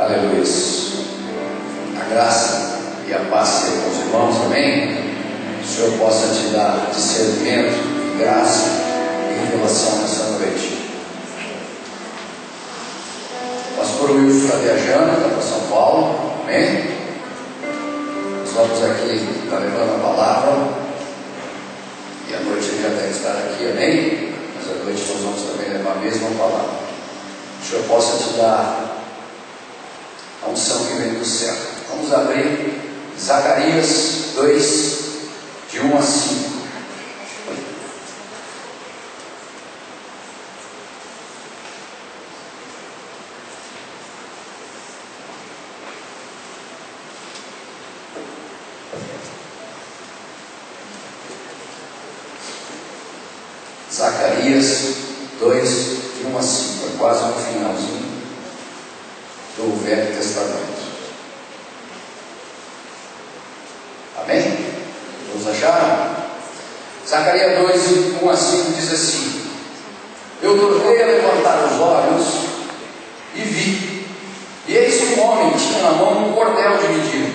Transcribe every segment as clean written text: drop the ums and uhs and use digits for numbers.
Aleluia. A graça e a paz sejam com os irmãos, amém? Que o Senhor possa te dar discernimento, graça e revelação nessa noite. O pastor Wilson está viajando, está para São Paulo, amém? Nós vamos aqui, está levando a palavra, e à noite ele já deve estar aqui, amém? Mas à noite nós vamos também levar a mesma palavra. Que o Senhor possa te dar a unção que vem do céu. Vamos abrir Zacarias 2, de 1 a 5. Zacarias 2, de 1 a 5. É quase no finalzinho do Velho Testamento. Amém? Todos acharam? Zacarias 2, 1 a 5 diz assim: Eu tornei a levantar os olhos e vi, e eis que um homem tinha na mão um cordel de medir.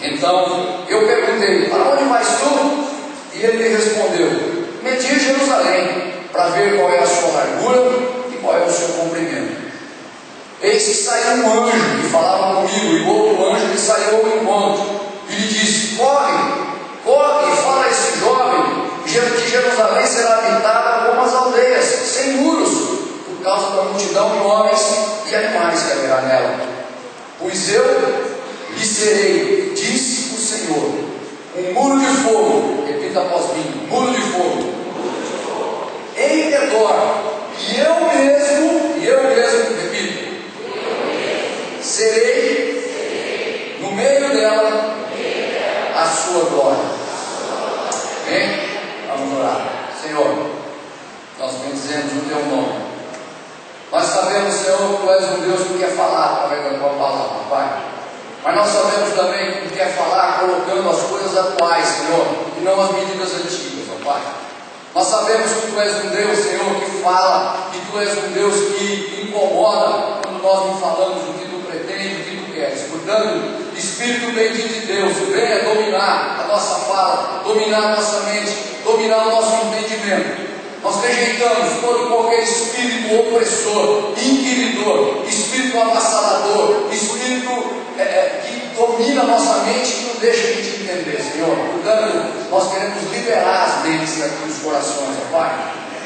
Então eu perguntei: Para onde vais tu? E ele me respondeu: Medir Jerusalém, para ver qual é a sua largura e qual é o seu comprimento. Eis que saiu um anjo que falava comigo, e outro anjo lhe saiu ao encontro, e lhe disse: Corre, e fala a esse jovem, que Jerusalém será habitada como as aldeias, sem muros, por causa da multidão de homens e animais que haverá nela. Pois eu lhe serei, disse o Senhor, um muro de fogo, repita após mim, muro de fogo, em redor, e eu mesmo, repito, serei no meio dela a sua glória. Amém? Vamos orar. Senhor, nós bendizemos o teu nome. Nós sabemos, Senhor, que tu és um Deus que quer falar através da tua palavra, Pai. Mas nós sabemos também que tu quer falar colocando as coisas atuais, Senhor, e não as medidas antigas, ó Pai. Nós sabemos que tu és um Deus, Senhor, que fala, que tu és um Deus que incomoda quando nós não falamos o que tu pretende, o que tu queres. Portanto, Espírito bendito de Deus, venha dominar a nossa fala, dominar a nossa mente, dominar o nosso entendimento. Nós rejeitamos todo e qualquer espírito opressor, inquiridor, espírito avassalador, espírito que domina a nossa mente e não deixa de te entender, Senhor. Portanto, nós queremos liberar as mentes aqui dos corações, ó Pai.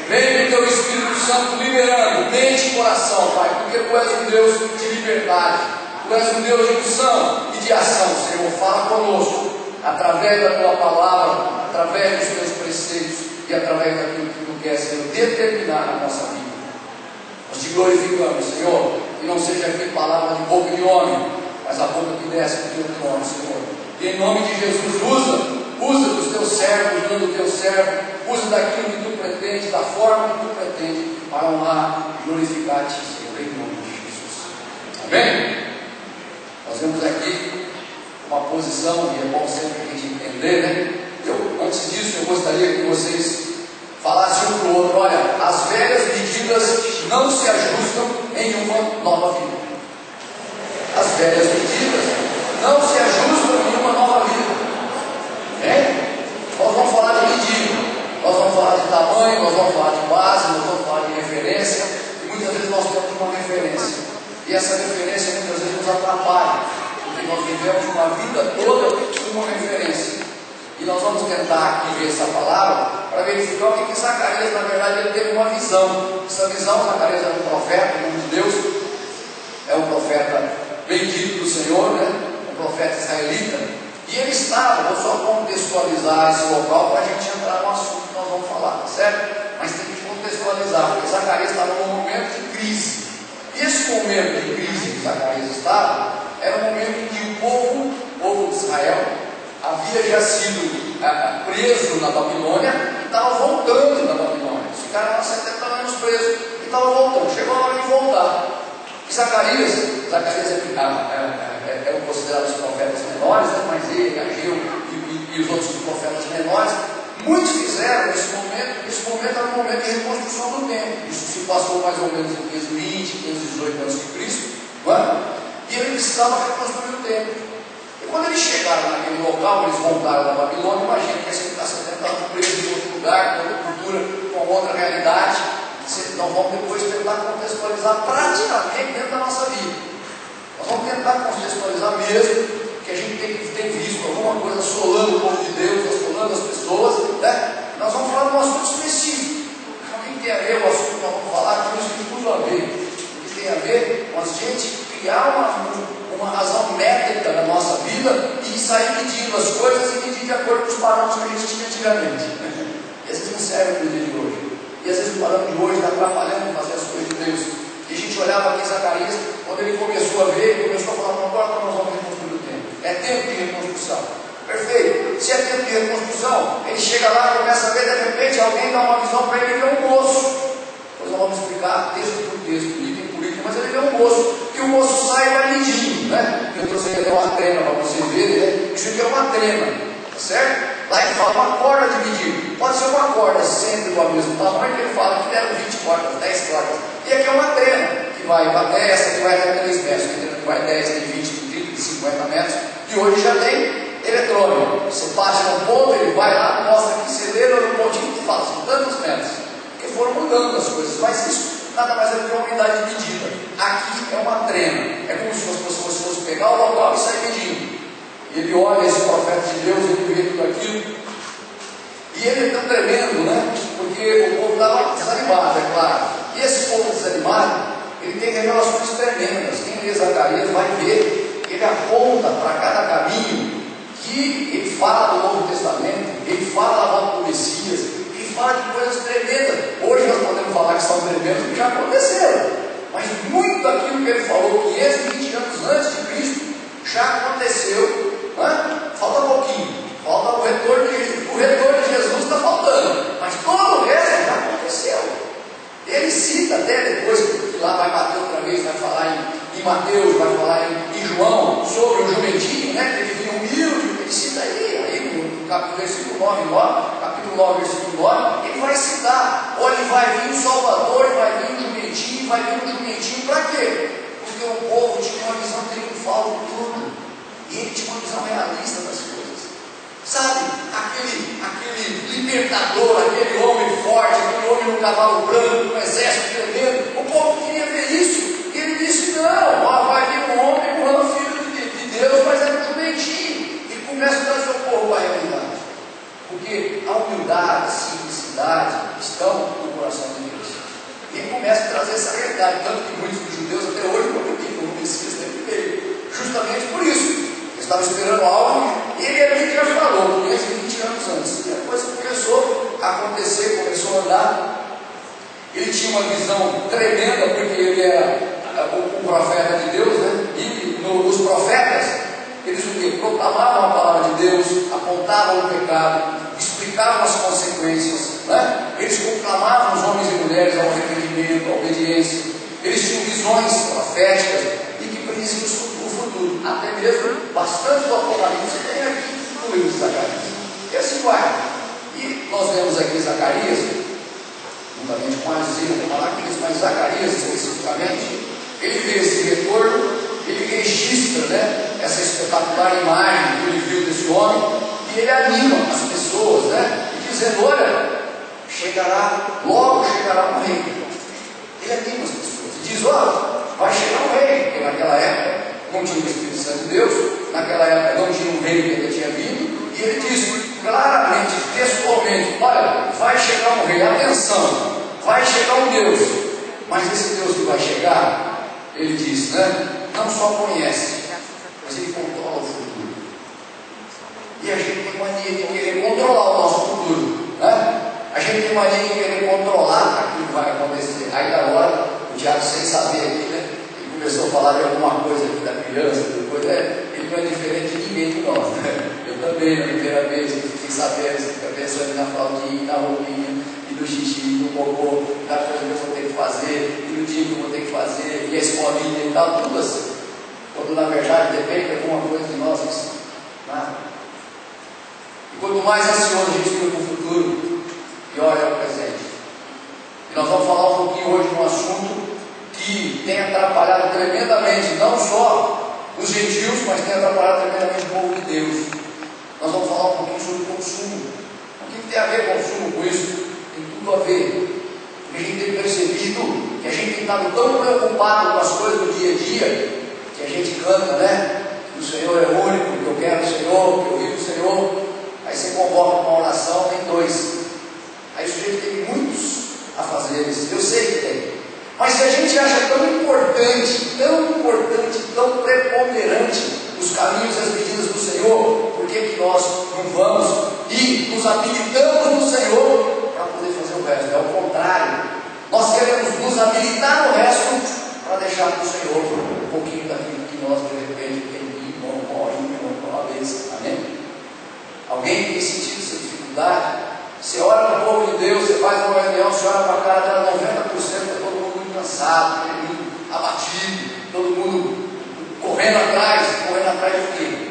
Vem o teu Espírito Santo liberando mente e coração, Pai, porque tu és um Deus de liberdade, tu és um Deus de unção e de ação, Senhor. Fala conosco, através da tua palavra, através dos teus preceitos e através daquilo que tu queres, Senhor, determinar na nossa vida. Nós te glorificamos, Senhor, que não seja aqui palavra de boca de homem, mas a boca que desce do teu trono, Senhor. E em nome de Jesus, usa dos teus servos, usa do teu servo, usa daquilo que tu pretendes, da forma que tu pretendes, para honrar e glorificar-te, Senhor, em nome de Jesus. Amém? Nós vemos aqui uma posição, e é bom sempre a gente entender, né? Antes disso, eu gostaria que vocês falassem um para o outro: olha, as velhas medidas não se ajustam em uma nova vida. As velhas medidas não se ajustam em uma nova vida. Nós vamos falar de medida, nós vamos falar de tamanho, nós vamos falar de base, nós vamos falar de referência, e muitas vezes nós temos uma referência, e essa referência muitas vezes nos atrapalha, porque nós vivemos uma vida toda com uma referência. E nós vamos tentar aqui ver essa palavra para verificar o que Zacarias, na verdade, ele teve uma visão. Essa visão, Zacarias era um profeta, um de Deus, é um profeta bendito do Senhor, né? Um profeta israelita. E ele estava, vou só contextualizar esse local para a gente entrar no assunto que nós vamos falar, tá certo? Mas tem que contextualizar, porque Zacarias estava num momento de crise. E esse momento de crise que Zacarias estava, era um momento em que o povo de Israel, havia já sido preso na Babilônia e estava voltando da Babilônia. Eles ficaram lá 70 anos presos e estavam voltando. Chegou a hora de voltar. E Zacarias é considerado os profetas menores, né? Mas ele, Ageu e os outros profetas menores, muitos fizeram esse momento. Esse momento era um momento de reconstrução do templo. Isso se passou mais ou menos em 520, 518 anos de Cristo. Não é? E eles precisava reconstruir o templo. E quando eles chegaram naquele local, eles voltaram da Babilônia, imagina que esse está sendo preso em outro lugar, com outra cultura, com outra realidade. Nós vamos depois tentar contextualizar praticamente dentro da nossa vida. Nós vamos tentar contextualizar mesmo, que a gente tem visto alguma coisa assolando o povo de Deus, assolando as pessoas, né? Nós vamos falar de um assunto específico. Não tem que ver o assunto que nós vamos falar, que isso tem tudo a ver. O que tem a ver com a gente criar uma razão métrica na nossa vida e sair medindo as coisas e medir de acordo com os parâmetros que a gente tinha antigamente. E às vezes não serve para o dia de hoje. E às vezes o parâmetro de hoje está atrapalhando fazer as coisas de Deus. E a gente olhava aqui Zacarias, quando ele começou a ver, ele começou a falar: agora nós vamos reconstruir o templo. É tempo de reconstrução. Perfeito. Se é tempo de reconstrução, ele chega lá, começa a ver, de repente alguém dá uma visão para ele, ele vê um moço. Depois nós vamos explicar texto por texto, item por item, mas ele vê um moço, que o moço sai e vai medindo, né? Eu trouxe aqui uma trena para você ver, né? Isso aqui é uma trena, tá certo? Lá ele fala uma corda de medir. Pode ser uma corda sempre do mesmo tamanho, que ele fala que deram 20 cordas, 10 cordas. E aqui é uma trena, que vai para 10, essa que vai até 3 metros, que vai 10, tem 20, 30, 50 metros. E hoje já tem eletrônico. Você bate no ponto, ele vai lá, mostra que acelera no pontinho e fala: são tantos metros. Porque foram mudando as coisas, mas isso nada mais é do que uma unidade de medida. Aqui é uma trena. É como se as pessoas fossem pegar o local e sair medindo. E ele olha esse profeta de Deus, ele vê tudo aquilo. E ele é tão tremendo, né? Porque o povo estava desanimado, é claro. E esse povo desanimado, ele tem revelações tremendas. Quem lê Zacarias vai ver que ele aponta para cada caminho, que ele fala do Novo Testamento, ele fala da volta do Messias, ele fala de coisas tremendas. Hoje nós podemos falar que são tremendas que já aconteceram, mas muito daquilo que ele falou 520 anos antes de Cristo já aconteceu. Falta um pouquinho, falta o retorno de Jesus. O retorno de Jesus está faltando, mas todo o resto já aconteceu. Ele cita até depois, que lá vai bater outra vez, vai falar em Mateus, vai falar em João, sobre o jumentinho, né, que ele vinha humilde. Ele cita aí no capítulo 9, versículo 9, ele vai citar: olha, vai vir o Salvador, vai vir o jumentinho, vai vir o jumentinho. Para quê? Porque o povo tinha uma visão triunfal de tudo, e ele tinha uma visão realista das coisas. Sabe, aquele libertador, aquele homem forte, aquele homem no cavalo branco, com um exército tremendo, o povo queria ver isso. E ele disse: não, vai vir um homem, um filho de Deus, mas é um jumentinho. Ele começa a trazer o povo para a realidade, porque a humildade, a simplicidade estão no coração de Deus. E ele começa a trazer essa realidade, tanto que muitos dos judeus até hoje não acreditam no Messias sempre veio, justamente por isso. Estava esperando algo, e ele ali já falou 520 anos antes. E a coisa começou a acontecer, começou a andar. Ele tinha uma visão tremenda, porque ele era o profeta de Deus, né? E os profetas, eles o quê? Proclamavam a palavra de Deus, apontavam o pecado, explicavam as consequências, né? Eles conclamavam os homens e mulheres ao arrependimento, à obediência. Eles tinham visões proféticas e que prediziam o futuro, até mesmo bastante do Apocalipse tem aqui no livro de Zacarias. E assim vai. E nós vemos aqui Zacarias, juntamente com Isaías, Malaquias, mas Zacarias especificamente, ele vê esse retorno, ele registra, né, essa espetacular imagem que ele viu desse homem, e ele anima as pessoas, né, dizendo: olha, logo chegará um rei. Ele anima as pessoas e diz: olha, vai chegar um rei, porque naquela época não tinha o Espírito Santo de Deus, naquela época não tinha um rei que ainda tinha vindo, e ele diz claramente, textualmente: olha, vai chegar um rei, atenção, vai chegar um Deus, mas esse Deus que vai chegar, ele diz, né, não só conhece, mas ele controla o futuro. E a gente tem mania de querer controlar o nosso futuro, né? A gente tem mania de querer controlar aquilo que vai acontecer. Aí agora, o diabo, sem saber aqui, né, começou a falar de alguma coisa aqui da criança, depois, ele não é diferente de ninguém de nós, né? Eu também, na primeira vez, fiquei sabendo, fica pensando na fraldinha, na roupinha, e no xixi, no cocô, na coisa que eu vou ter que fazer, e no dia que eu vou ter que fazer, e a escolinha e tal, tudo assim. Quando na verdade depende de alguma coisa de nós, nada. E quanto mais ansioso a gente fica com o futuro, pior é o presente. E nós vamos falar um pouquinho hoje de um assunto que tem atrapalhado tremendamente, não só os mas tem atrapalhado tremendamente o povo de Deus. Nós vamos falar um pouquinho sobre consumo. O que tem a ver consumo com isso? Tem tudo a ver. A gente tem percebido que a gente tem estado tão preocupado com as coisas do dia a dia, que a gente canta, né? Que o Senhor é único, que eu quero o Senhor, que eu vivo o Senhor. Aí você convoca uma oração, tem dois. Aí o sujeito tem muitos a fazer isso. Eu sei que tem. Mas se a gente acha tão importante, tão preponderante os caminhos e as medidas do Senhor, por que nós não vamos e nos habilitamos no Senhor para poder fazer o resto? É o contrário. Nós queremos nos habilitar no resto para deixar para o Senhor um pouquinho daquilo que nós de repente temos uma vez. Amém? Alguém tem sentido essa dificuldade? Você olha para o povo de Deus, você faz uma reunião, você olha para a cara dela, 90% é todo mundo muito cansado, todo mundo abatido, todo mundo correndo atrás do quê?